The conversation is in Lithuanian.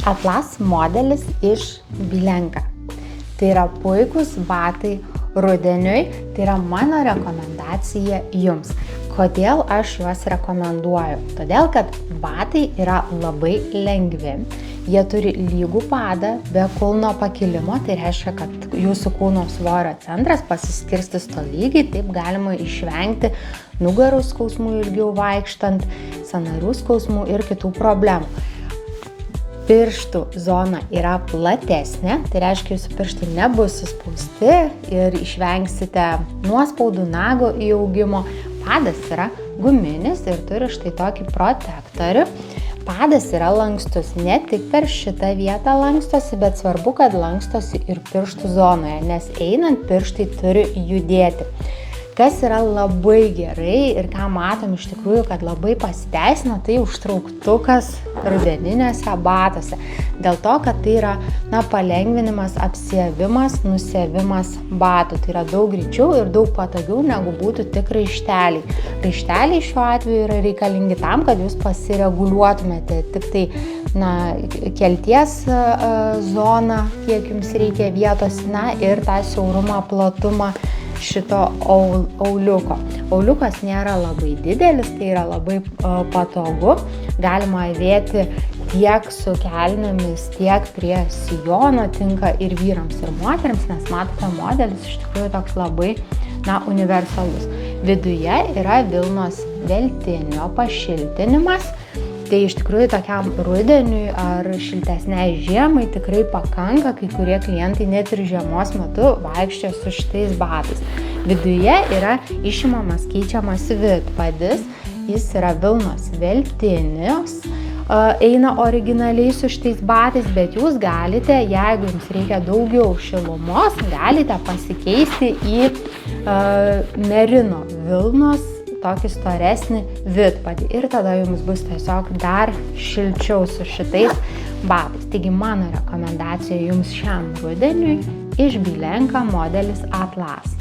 Atlas modelis iš Bilenka. Tai yra puikūs batai rudeniui, tai yra mano rekomendacija jums. Kodėl aš juos rekomenduoju? Todėl, kad batai yra labai lengvi, jie turi lygų padą be kulno pakilimo, tai reiškia, kad jūsų kūno svorio centras pasiskirstys tolygiai, taip galima išvengti nugarų skausmų ilgiau vaikštant, sąnarių skausmų ir kitų problemų. Pirštų zona yra platesnė, tai reiškia, jūsų pirštai nebus suspausti ir išvengsite nuospaudų, nago įaugimo. Padas yra guminis ir turi štai tokį protektorių. Padas yra lankstus, ne tik per šitą vietą lankstosi, bet svarbu, kad lankstosi ir pirštų zonoje, nes einant pirštai turi judėti. Kas yra labai gerai ir ką matom iš tikrųjų, kad labai pasiteisina, tai užtrauktukas rudeniniuose batuose. Dėl to, kad tai yra palengvinimas, apsiavimas, nusiavimas batų. Tai yra daug greičiau ir daug patogiau negu būtų tik raišteliai. Raišteliai šiuo atveju yra reikalingi tam, kad jūs pasireguliuotumėte tik tai kelties zoną, kiek jums reikia vietos, ir tą siaurumą, platumą šito auliuko. Auliukas nėra labai didelis, tai yra labai patogu. Galima avėti tiek su kelnėmis, tiek prie sijono, tinka ir vyrams, ir moteriams, nes matote, modelis iš tikrųjų toks labai universalus. Viduje yra vilnos veltinio pašiltinimas. Tai iš tikrųjų tokiam rudeniui ar šiltesniai žiemai tikrai pakanka, kai kurie klientai net ir žiemos metu vaikščioja su šitais batais. Viduje yra išimamas, keičiamas vidpadis, jis yra vilnos veltinios, eina originaliai su šitais batais, bet jūs galite, jeigu jums reikia daugiau šilumos, galite pasikeisti į merino vilnos tokį storesnį vidpadį ir tada jums bus tiesiog dar šilčiau su šitais batais. Taigi mano rekomendacija jums šiam rudeniui iš Bilenka modelis Atlas.